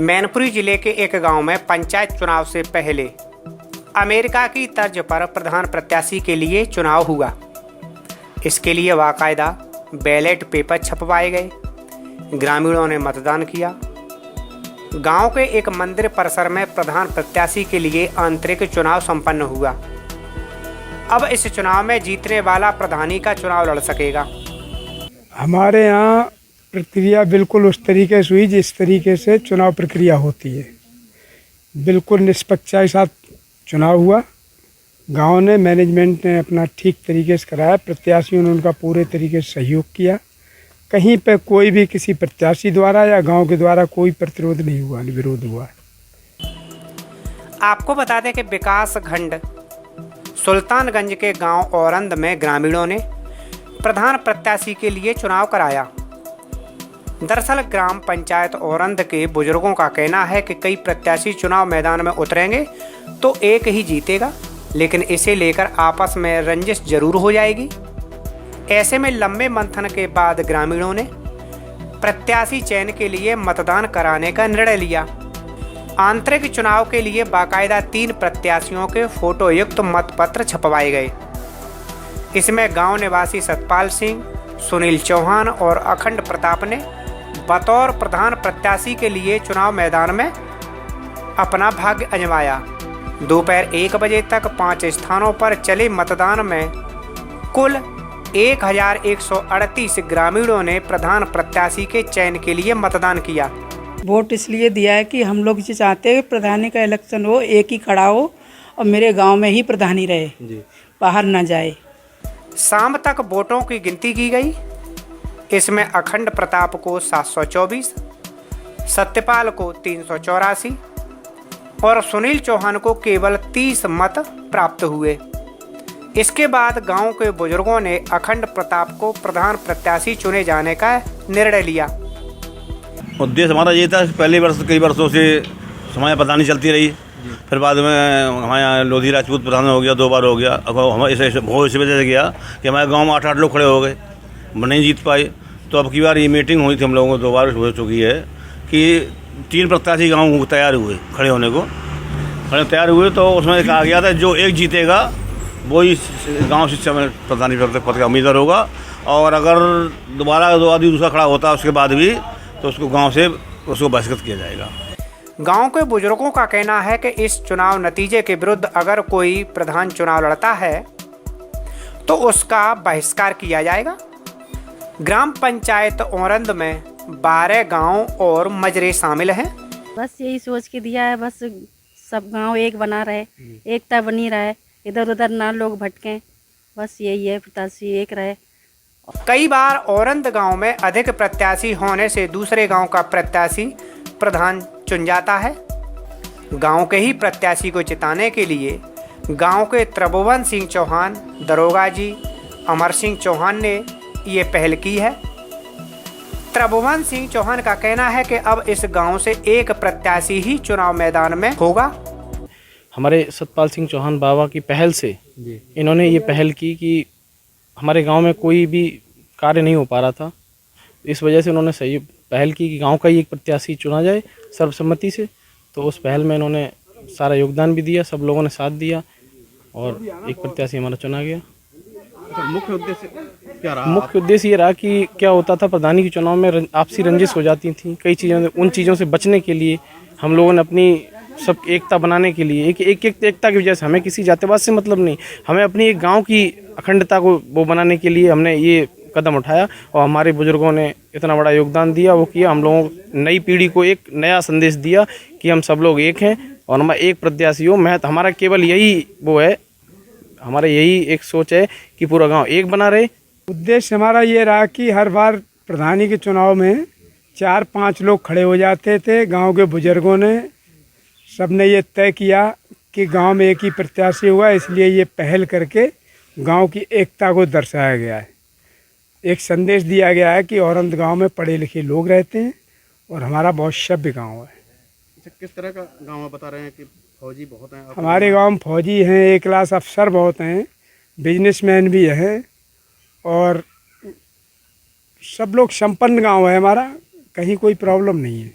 मैनपुरी जिले के एक गांव में पंचायत चुनाव से पहले अमेरिका की तर्ज पर प्रधान प्रत्याशी के लिए चुनाव हुआ। इसके लिए बाकायदा बैलेट पेपर छपवाए गए। ग्रामीणों ने मतदान किया। गांव के एक मंदिर परिसर में प्रधान प्रत्याशी के लिए आंतरिक चुनाव संपन्न हुआ। अब इस चुनाव में जीतने वाला प्रधानी का चुनाव लड़ सकेगा। हमारे यहाँ प्रक्रिया बिल्कुल उस तरीके से हुई जिस तरीके से चुनाव प्रक्रिया होती है। बिल्कुल निष्पक्षता के साथ चुनाव हुआ। गांव ने, मैनेजमेंट ने अपना ठीक तरीके से कराया। प्रत्याशियों ने उनका पूरे तरीके से सहयोग किया। कहीं पे कोई भी किसी प्रत्याशी द्वारा या गांव के द्वारा कोई प्रतिरोध नहीं हुआ, विरोध हुआ। आपको बता दें कि विकास खंड सुल्तानगंज के गांव औरंद में ग्रामीणों ने प्रधान प्रत्याशी के लिए चुनाव कराया। दरअसल ग्राम पंचायत औरंद के बुजुर्गों का कहना है कि कई प्रत्याशी चुनाव मैदान में उतरेंगे तो एक ही जीतेगा, लेकिन इसे लेकर आपस में रंजिश जरूर हो जाएगी। ऐसे में लंबे मंथन के बाद ग्रामीणों ने प्रत्याशी चयन के लिए मतदान कराने का निर्णय लिया। आंतरिक चुनाव के लिए बाकायदा 3 प्रत्याशियों के फोटोयुक्त मतपत्र छपवाए गए। इसमें गांव निवासी सतपाल सिंह, सुनील चौहान और अखंड प्रताप ने बतौर प्रधान प्रत्याशी के लिए चुनाव मैदान में अपना भाग्य आजमाया। दोपहर 1 बजे तक 5 स्थानों पर चले मतदान में कुल 1138 ग्रामीणों ने प्रधान प्रत्याशी के चयन के लिए मतदान किया। वोट इसलिए दिया है कि हम लोग इसे चाहते हैं प्रधानी का इलेक्शन हो, एक ही खड़ा हो और मेरे गांव में ही प्रधानी रहे जी, बाहर ना जाए। शाम तक वोटों की गिनती की गई। इसमें अखंड प्रताप को 724, सत्यपाल को 384 और सुनील चौहान को केवल 30 मत प्राप्त हुए। इसके बाद गांव के बुजुर्गों ने अखंड प्रताप को प्रधान प्रत्याशी चुने जाने का निर्णय लिया। उद्देश्य हमारा ये था, पहले वर्ष कई वर्षों से हमारे प्रधानी चलती रही, फिर बाद में हमारे यहाँ लोधी राजपूत प्रधान हो गया, 2 बार हो गया। अब हम इस वजह से गया कि हमारे गांव में 8 लोग खड़े हो गए, नहीं जीत पाए। तो अब की बार ये मीटिंग हुई थी, हम लोगों को 2 बार हो चुकी है कि 3 प्रत्याशी गाँव तैयार हुए खड़े होने को। तैयार हुए तो उसमें कहा गया था जो एक जीतेगा वो ही गाँव से प्रधानी पद का उम्मीदवार होगा, और अगर दोबारा 2 आदमी दूसरा खड़ा होता है उसके बाद भी तो उसको गांव से उसको बहिष्कृत किया जाएगा। गांव के बुजुर्गों का कहना है कि इस चुनाव नतीजे के विरुद्ध अगर कोई प्रधान चुनाव लड़ता है तो उसका बहिष्कार किया जाएगा। ग्राम पंचायत औरंद में 12 गांव और मजरे शामिल हैं। बस यही सोच के दिया है, बस सब गांव एक बना रहे, एकता बनी रहे, इधर उधर ना लोग भटकें, बस यही है, प्रत्याशी एक रहे। कई बार औरंद गांव में अधिक प्रत्याशी होने से दूसरे गांव का प्रत्याशी प्रधान चुन जाता है। गांव के ही प्रत्याशी को जिताने के लिए गांव के त्रिभुवन सिंह चौहान, दरोगा जी अमर सिंह चौहान ने ये पहल की है। त्रिभुवन सिंह चौहान का कहना है कि अब इस गांव से एक प्रत्याशी ही चुनाव मैदान में होगा। हमारे सतपाल सिंह चौहान बाबा की पहल से इन्होंने ये पहल की कि हमारे गांव में कोई भी कार्य नहीं हो पा रहा था, इस वजह से उन्होंने सही पहल की कि गांव का ही एक प्रत्याशी चुना जाए सर्वसम्मति से। तो उस पहल में इन्होंने सारा योगदान भी दिया, सब लोगों ने साथ दिया और एक प्रत्याशी हमारा चुना गया। मुख्य उद्देश्य क्या रहा? मुख्य उद्देश्य ये रहा कि क्या होता था, प्रधानी के चुनाव में आपसी रंजिश हो जाती थी कई चीज़ों, उन चीज़ों से बचने के लिए हम लोगों ने अपनी सब एकता बनाने के लिए एक एकता की वजह से, हमें किसी जातिवाद से मतलब नहीं, हमें अपनी एक गांव की अखंडता को वो बनाने के लिए हमने ये कदम उठाया और हमारे बुजुर्गों ने इतना बड़ा योगदान दिया, वो किया। हम लोगों नई पीढ़ी को एक नया संदेश दिया कि हम सब लोग एक हैं और हमारा एक प्रत्याशी हो। हमारा केवल यही वो है, हमारा यही एक सोच है कि पूरा गाँव एक बना रहे। उद्देश्य हमारा ये रहा कि हर बार प्रधानी के चुनाव में 4-5 लोग खड़े हो जाते थे। गाँव के बुजुर्गों ने सबने ये तय किया कि गांव में एक ही प्रत्याशी हुआ, इसलिए ये पहल करके गांव की एकता को दर्शाया गया है। एक संदेश दिया गया है कि औरंद गांव में पढ़े लिखे लोग रहते हैं और हमारा बहुत सभ्य गांव है। अच्छा, किस तरह का गांव बता रहे हैं कि फौजी बहुत हैं? हमारे गांव में फौजी हैं, A क्लास अफसर बहुत हैं, बिजनेसमैन भी हैं और सब लोग संपन्न गांव है हमारा, कहीं कोई प्रॉब्लम नहीं है।